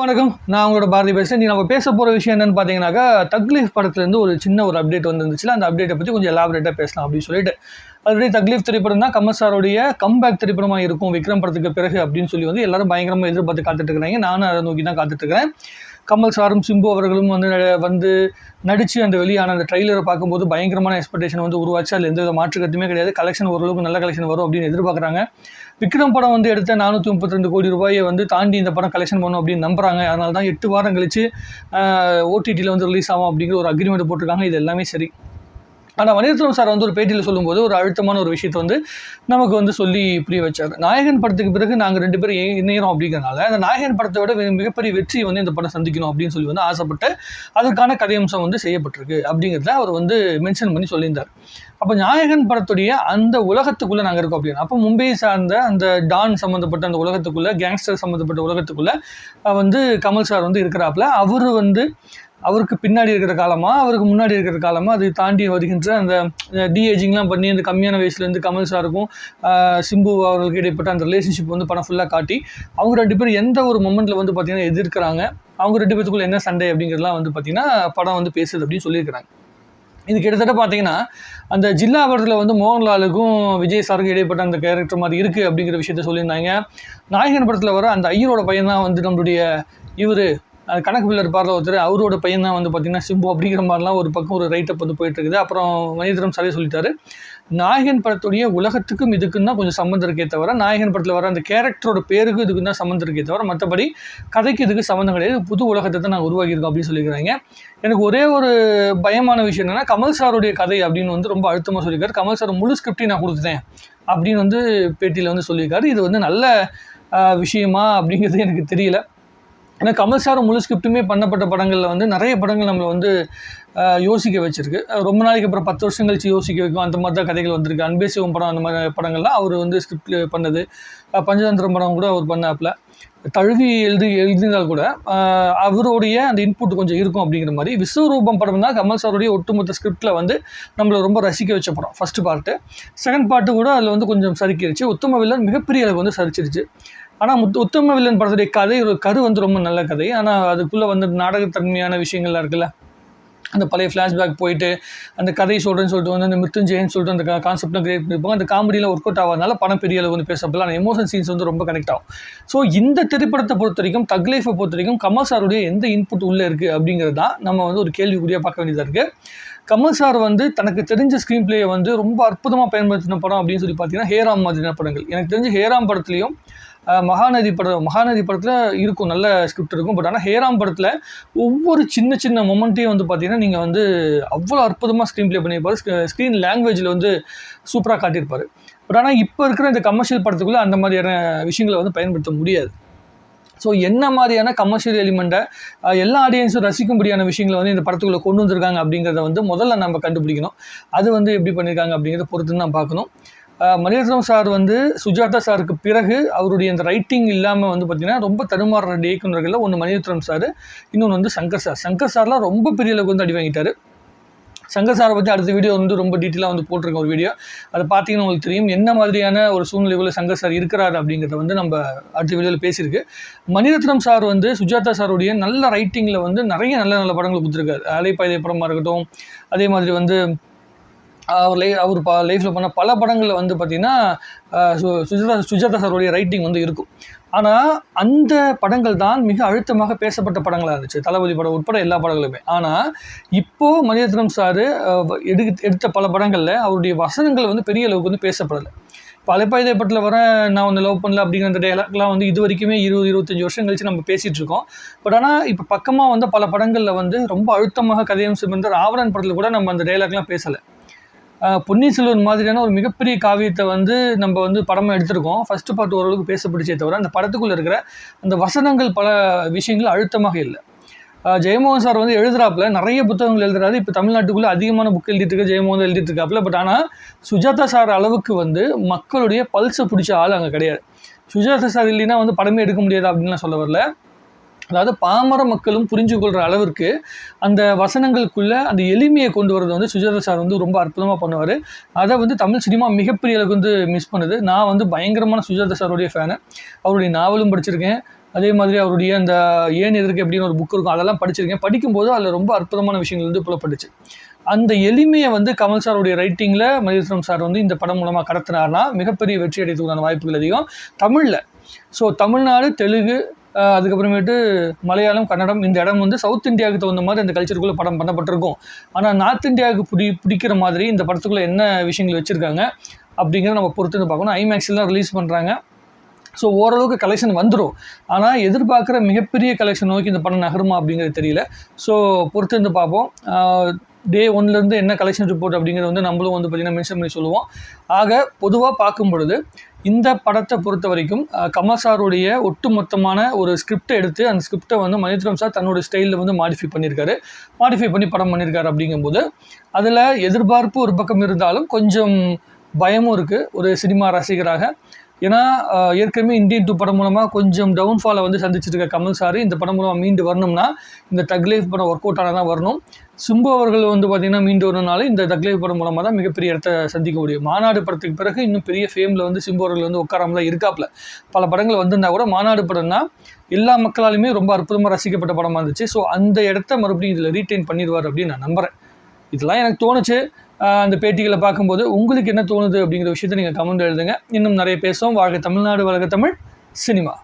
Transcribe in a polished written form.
வணக்கம். நான் உங்களோட பாரதி பேசுகிறேன். நீ நம்ம பேச போகிற விஷயம் என்னென்னு பார்த்தீங்கன்னாக்கா, தக்லீஃப் படத்துலேருந்து ஒரு சின்ன ஒரு அப்டேட் வந்துருந்துச்சுல, அந்த அப்டேட்டை பற்றி கொஞ்சம் எலாபரேட்டாக பேசலாம் அப்படின்னு சொல்லிட்டு. ஆல்ரெடி தக்லீஃப் திரைப்படம் தான் கமல் சாரோடைய கம்பேக் திரைப்படமாக இருக்கும் விக்ரம் படத்துக்கு பிறகு அப்படின்னு சொல்லி வந்து எல்லாரும் பயங்கரமாக எதிர்பார்த்து காத்துட்டு இருக்கிறாங்க. நானும் அதை நோக்கி தான் காத்துட்ருக்கிறேன். கமல் சாரும் சிம்பு அவர்களும் வந்து நடித்து அந்த வெளியான அந்த ட்ரெய்லரை பார்க்கும்போது பயங்கரமான எக்ஸ்பெக்டேஷன் வந்து உருவாச்சு. அதில் எந்த வித மாற்று கருத்துமே கிடையாது. கலெக்ஷன் ஓரளவுக்கு நல்ல கலெக்ஷன் வரும் அப்படின்னு எதிர்பார்க்குறாங்க. விக்ரம் படம் வந்து எடுத்த 432 கோடி ரூபாயை வந்து தாண்டி இந்த படம் கலெக்ஷன் பண்ணும் அப்படின்னு நம்புறாங்க. அதனால தான் 8 வாரம் கழிச்சு ஓடிடியில் வந்து ரிலீஸ் ஆகும் அப்படிங்கிற ஒரு அக்ரிமெண்ட் போட்டிருக்காங்க. இது எல்லாமே சரி. ஆனால் மணிரத்னம் சார் வந்து ஒரு பேட்டியில் சொல்லும்போது ஒரு அழுத்தமான ஒரு விஷயத்தை வந்து நமக்கு வந்து சொல்லி புரிய வச்சார். நாயகன் படத்துக்கு பிறகு நாங்கள் 2 பேரும் இணைகிறோம் அப்படிங்கிறனால அந்த நாயகன் படத்தோட மிகப்பெரிய வெற்றியை வந்து இந்த படம் சந்திக்கணும் அப்படின்னு சொல்லி வந்து ஆசைப்பட்டு அதற்கான கதையம்சம் வந்து செய்யப்பட்டிருக்கு அப்படிங்கிறத அவர் வந்து மென்ஷன் பண்ணி சொல்லியிருந்தார். அப்போ நாயகன் படத்துடைய அந்த உலகத்துக்குள்ளே நாங்கள் இருக்கோம் அப்படின்னா, அப்போ மும்பையை சார்ந்த அந்த டான் சம்மந்தப்பட்ட அந்த உலகத்துக்குள்ளே, கேங்ஸ்டர் சம்மந்தப்பட்ட உலகத்துக்குள்ளே வந்து கமல் சார் வந்து இருக்கிறாப்புல. அவர் வந்து அவருக்கு பின்னாடி இருக்கிற காலமாக, அவருக்கு முன்னாடி இருக்கிற காலமாக, அதை தாண்டி வருகின்ற அந்த டிஏஜிங்லாம் பண்ணி அந்த கம்மியான வயசுலேருந்து கமல் சாருக்கும் சிம்பு அவர்களுக்கு இடைப்பட்ட அந்த ரிலேஷன்ஷிப் வந்து படம் ஃபுல்லாக காட்டி, அவங்க 2 பேரும் எந்த ஒரு மொமெண்ட்டில் வந்து பார்த்திங்கன்னா எதிர்க்கிறாங்க, அவங்க 2 பேத்துக்குள்ளே என்ன சண்டை அப்படிங்கிறதுலாம் வந்து பார்த்திங்கன்னா படம் வந்து பேசுது அப்படின்னு சொல்லியிருக்கிறாங்க. இது கிட்டத்தட்ட பார்த்தீங்கன்னா அந்த ஜில்லா படத்தில் வந்து மோகன்லாலுக்கும் விஜய் சாருக்கும் இடைப்பட்ட அந்த கேரக்டர் மாதிரி இருக்குது அப்படிங்கிற விஷயத்த சொல்லியிருந்தாங்க. நாயகன் படத்தில் வர அந்த ஐயரோட பையன் தான் வந்து நம்மளுடைய இவர் கணக்கு பிள்ளை இருப்பார்ல ஒருத்தர், அவரோட பையன் தான் வந்து பார்த்திங்கன்னா சிம்பு அப்படிங்கிற மாதிரிலாம் ஒரு பக்கம் ஒரு ரைட்டப் வந்து போயிட்டுருக்குது. அப்புறம் மணிரத்னம் சாரே சொல்லிட்டாரு, நாயகன் படத்துடைய உலகத்துக்கும் இதுக்குன்னு தான் கொஞ்சம் சம்மந்தம் இருக்கே தவிர, நாயகன் படத்தில் வர அந்த கேரக்டரோட பேருக்கு இதுக்கு தான் சம்மந்தம் இருக்கே தவிர, மற்றபடி கதைக்கு இதுக்கு சம்மந்தம் கிடையாது, புது உலகத்தை தான் நாங்கள் உருவாக்கியிருக்கோம் அப்படின்னு சொல்லியிருக்கிறாங்க. எனக்கு ஒரே ஒரு பயமான விஷயம் என்னென்னா, கமல் சாருடைய கதை அப்படின்னு வந்து ரொம்ப அழுத்தமாக சொல்லியிருக்காரு. கமல் சார் முழு ஸ்கிரிப்டையும் நான் கொடுத்துட்டேன் அப்படின்னு வந்து பேட்டியில் வந்து சொல்லியிருக்காரு. இது வந்து நல்ல விஷயமா அப்படிங்கிறது எனக்கு தெரியல. ஏன்னா கமல் சார் முழு ஸ்கிரிப்டுமே பண்ணப்பட்ட படங்களில் வந்து நிறைய படங்கள் நம்மளை வந்து யோசிக்க வச்சுருக்கு. ரொம்ப நாளைக்கு அப்புறம் 10 வருஷம் கழிச்சு யோசிக்க வைக்கும் அந்த மாதிரி தான் கதைகள் வந்திருக்கு. அன்பே சிவம் படம் அந்த மாதிரி படங்கள்லாம் அவர் வந்து ஸ்கிரிப்ட் பண்ணது. பஞ்சதந்திரம் படம் கூட அவர் பண்ணாப்புல. தழுவி எழுதினால் கூட அவருடைய அந்த இன்புட் கொஞ்சம் இருக்கும் அப்படிங்கிற மாதிரி. விஸ்வரூபம் படம் தான் கமல் சாருடைய ஒட்டுமொத்த ஸ்கிரிப்டில் வந்து நம்மளை ரொம்ப ரசிக்க வச்ச படம். ஃபஸ்ட்டு பார்ட்டு, செகண்ட் பார்ட்டு கூட அதில் வந்து கொஞ்சம் சறுக்கிடுச்சு. உத்தம வில்லன் மிகப்பெரிய அளவுக்கு வந்து சரிச்சிருச்சு. ஆனால் உத்தம வில்லன் படத்துடைய கதை ஒரு கரு வந்து ரொம்ப நல்ல கதை. ஆனால் அதுக்குள்ளே வந்து நாடகத்தன்மையான விஷயங்கள்லாம் இருக்குல்ல, அந்த பழைய ஃப்ளாஷ்பேக் போயிட்டு அந்த கதை சொல்கிறேன்னு சொல்லிட்டு வந்து அந்த மிருத்துஞ்சயன்னு சொல்லிட்டு அந்த கான்செப்ட்லாம் கிரியேட் பண்ணியிருப்பாங்க. அந்த காமெடியில் ஒர்க் அவுட் ஆகாதனால படம் பெரிய அளவு வந்து பேசப்படலாம். அந்த எமோஷன் சீன்ஸ் வந்து ரொம்ப கனெக்ட் ஆகும். ஸோ இந்த திரைப்படத்தை பொறுத்த வரைக்கும், தக் லைஃபை பொறுத்த வரைக்கும் கமல் சாருடைய எந்த இன்புட் உள்ளே இருக்குது அப்படிங்கிறது தான் நம்ம வந்து ஒரு கேள்விக்குறியாக பார்க்க வேண்டியதாக இருக்குது. கமல் சார் வந்து தனக்கு தெரிஞ்ச ஸ்க்ரீன் பிளேயை வந்து ரொம்ப அற்புதமாக பயன்படுத்தின படம் அப்படின்னு சொல்லி பார்த்தீங்கன்னா ஹேராம் மாதிரியான படங்கள். எனக்கு தெரிஞ்ச ஹேராம் படத்துலையும் மகாநதி படத்தில் இருக்கும், நல்ல ஸ்கிரிப்ட் இருக்கும். பட் ஆனால் ஹேராம் படத்தில் ஒவ்வொரு சின்ன சின்ன மொமெண்ட்டையும் வந்து பார்த்திங்கன்னா நீங்கள் வந்து அவ்வளோ அற்புதமாக ஸ்க்ரீன் ப்ளே பண்ணியிருப்பார். ஸ்க்ரீன் லாங்குவேஜில் வந்து சூப்பராக காட்டியிருப்பார். பட் ஆனால் இப்போ இருக்கிற இந்த கமர்ஷியல் படத்துக்குள்ளே அந்த மாதிரியான விஷயங்களை வந்து பயன்படுத்த முடியாது. ஸோ என்ன மாதிரியான கமர்ஷியல் எலிமெண்ட்டை எல்லா ஆடியன்ஸும் ரசிக்கும்படியான விஷயங்களை வந்து இந்த படத்துக்குள்ளே கொண்டு வந்திருக்காங்க அப்படிங்கிறத வந்து முதல்ல நம்ம கண்டுபிடிக்கணும். அது வந்து எப்படி பண்ணியிருக்காங்க அப்படிங்கிறத பொறுத்து தான் பார்க்கணும். மணிரத்னம் சார் வந்து சுஜாதா சாருக்கு பிறகு அவருடைய அந்த ரைட்டிங் இல்லாமல் வந்து பார்த்திங்கன்னா ரொம்ப தடுமாறுற 2 இயக்குநர்களில் ஒன்று மணிரத்னம் சார், இன்னொன்று வந்து சங்கர் சார்லாம் ரொம்ப பெரிய அளவுக்கு வந்து அடி வாங்கிட்டார். சங்கர் சாரை பற்றி அடுத்த வீடியோ வந்து ரொம்ப டீட்டெயிலாக வந்து போட்டிருக்கோம் ஒரு வீடியோ. அதை பார்த்தீங்கன்னா உங்களுக்கு தெரியும் என்ன மாதிரியான ஒரு சூழ்நிலைக்குள்ள சங்கர் சார் இருக்கிறார் அப்படிங்கிறத வந்து நம்ம அடுத்த வீடியோவில் பேசியிருக்கு. மணிரத்னம் சார் வந்து சுஜாதா சாருடைய நல்ல ரைட்டிங்கில் வந்து நிறைய நல்ல நல்ல படங்கள் கொடுத்துருக்காரு. அலைப்பாய்தை படமாக இருக்கட்டும், அதே மாதிரி வந்து அவர் லைஃப்பில் பண்ண பல படங்களில் வந்து பார்த்திங்கன்னா சுஜாதா சாருடைய ரைட்டிங் வந்து இருக்கும். ஆனால் அந்த படங்கள் தான் மிக அழுத்தமாக பேசப்பட்ட படங்களாக இருந்துச்சு, தளபதி படம் உட்பட எல்லா படங்களுமே. ஆனால் இப்போது மணிரத்னம் சார் எடுத்த பல படங்களில் அவருடைய வசனங்கள் வந்து பெரிய அளவுக்கு வந்து பேசப்படலை. இப்போ அலைப்பாய்தை படத்தில் வர நான் வந்து லவ் பண்ணல அப்படிங்கிற அந்த டைலாக்லாம் வந்து இது வரைக்குமே 20-25 வருஷம் கழிச்சு நம்ம பேசிகிட்டு இருக்கோம். பட் ஆனால் இப்போ பக்கமாக வந்து பல படங்களில் வந்து ரொம்ப அழுத்தமாக கதையம்சம் இருந்த ஆவரன் படத்தில் கூட நம்ம அந்த டைலாக்லாம் பேசலை. பொன்னியின் செல்வன் மாதிரியான ஒரு மிகப்பெரிய காவியத்தை வந்து நம்ம வந்து படமாக எடுத்திருக்கோம். ஃபஸ்ட்டு பார்ட் ஓரளவுக்கு பேசப்படுச்சே தவிர அந்த படத்துக்குள்ளே இருக்கிற அந்த வசனங்கள் பல விஷயங்கள் அழுத்தமாக இல்லை. ஜெயமோகன் சார் வந்து எழுதுறாப்புல நிறைய புத்தகங்கள் எழுதுறாரு. இப்போ தமிழ்நாட்டுக்குள்ளே அதிகமான புக் எழுதிட்டு இருக்க ஜெயமோகன் எழுதிட்டு இருக்காப்புல. பட் ஆனால் சுஜாதா சார் அளவுக்கு வந்து மக்களுடைய பல்ஸை பிடிச்ச ஆள் அங்கே கிடையாது. சுஜாதா சார் இல்லைன்னா வந்து படமே எடுக்க முடியாது அப்படின்லாம் சொல்ல வரல. அதாவது பாமர மக்களும் புரிஞ்சு கொள்கிற அளவிற்கு அந்த வசனங்களுக்குள்ளே அந்த எளிமையை கொண்டு வரது வந்து சுஜாதா சார் வந்து ரொம்ப அற்புதமாக பண்ணுவார். அதை வந்து தமிழ் சினிமா மிகப்பெரிய அளவுக்கு வந்து மிஸ் பண்ணுது. நான் வந்து பயங்கரமான சுஜாதா சாருடைய ஃபேனு. அவருடைய நாவலும் படிச்சிருக்கேன், அதே மாதிரி அவருடைய அந்த ஏன் எதற்கு எப்படின்னு ஒரு புக் இருக்கும், அதெல்லாம் படிச்சிருக்கேன். படிக்கும்போது அதில் ரொம்ப அற்புதமான விஷயங்கள் வந்து புலப்பட்டுச்சு. அந்த எளிமையை வந்து கமல் சாருடைய ரைட்டிங்கில் மணிரத்னம் சார் வந்து இந்த படம் மூலமாக கடத்தினார்னா மிகப்பெரிய வெற்றி அடைவதற்கான வாய்ப்புகள் அதிகம் தமிழில். ஸோ தமிழ்நாடு, தெலுங்கு, அதுக்கப்புறமேட்டு மலையாளம், கன்னடம், இந்த இடம் வந்து சவுத் இந்தியாவுக்கு தகுந்த மாதிரி அந்த கல்ச்சருக்குள்ளே படம் பண்ணப்பட்டிருக்கும். ஆனால் நார்த் இந்தியாவுக்கு பிடிக்கிற மாதிரி இந்த படத்துக்குள்ளே என்ன விஷயங்கள் வச்சுருக்காங்க அப்படிங்கிறத நம்ம பொறுத்து பார்க்கணும். ஐமேக்ஸில் தான் ரிலீஸ் பண்ணுறாங்க. ஸோ ஓரளவுக்கு கலெக்ஷன் வந்துடும். ஆனால் எதிர்பார்க்குற மிகப்பெரிய கலெக்ஷன் நோக்கி இந்த படம் நகருமா அப்படிங்கிறது தெரியல. ஸோ பொறுத்து இருந்து பார்ப்போம். டே 1லேருந்து என்ன கலெக்ஷன் ரிப்போர்ட் அப்படிங்கிறது வந்து நம்மளும் வந்து பார்த்திங்கன்னா மென்ஷன் பண்ணி சொல்லுவோம். ஆக பொதுவாக பார்க்கும் பொழுது இந்த படத்தை பொறுத்த வரைக்கும் கமல் சாருடைய ஒட்டுமொத்தமான ஒரு ஸ்கிரிப்டை எடுத்து அந்த ஸ்கிரிப்டை வந்து மணிரத்னம் சார் தன்னோட ஸ்டைலில் வந்து மாடிஃபை பண்ணி படம் பண்ணியிருக்காரு. அப்படிங்கும்போது அதில் எதிர்பார்ப்பு ஒரு பக்கம் இருந்தாலும் கொஞ்சம் பயமும் இருக்குது ஒரு சினிமா ரசிகராக. ஏன்னா ஏற்கனவே இந்தியன் 2 படம் மூலமாக கொஞ்சம் டவுன்ஃபாலை வந்து சந்திச்சுட்டு இருக்க கமல் சார் இந்த படம் மூலமாக மீண்டு வரணும்னா இந்த தக் லைஃப் படம் ஒர்க் அவுட் ஆனால் தான் வரணும். சிம்பு அவர்கள் வந்து பார்த்திங்கன்னா மீண்டு வரணும்னாலும் இந்த தக் லைஃப் படம் மூலமாக தான் மிகப்பெரிய இடத்த சந்திக்க முடியும். மாநாடு படத்துக்கு பிறகு இன்னும் பெரிய ஃபேமில் வந்து சிம்பு அவர்கள் வந்து உட்காராமல் தான் இருக்காப்புல. பல படங்கள் வந்திருந்தா கூட மாநாடு படம் தான் எல்லா மக்களாலுமே ரொம்ப அற்புதமாக ரசிக்கப்பட்ட படமாக இருந்துச்சு. ஸோ அந்த இடத்த மறுபடியும் இதில் ரீட்டைன் பண்ணிடுவார் அப்படின்னு நான் நம்புகிறேன். இதெல்லாம் எனக்கு தோணுச்சு அந்த பேட்டிகளை பார்க்கும்போது. உங்களுக்கு என்ன தோணுது அப்படிங்கிற விஷயத்தை நீங்கள் கமெண்ட் எழுதுங்க. இன்னும் நிறைய பேசுவோம். வாழ்க தமிழ்நாடு, வளர்க தமிழ் சினிமா.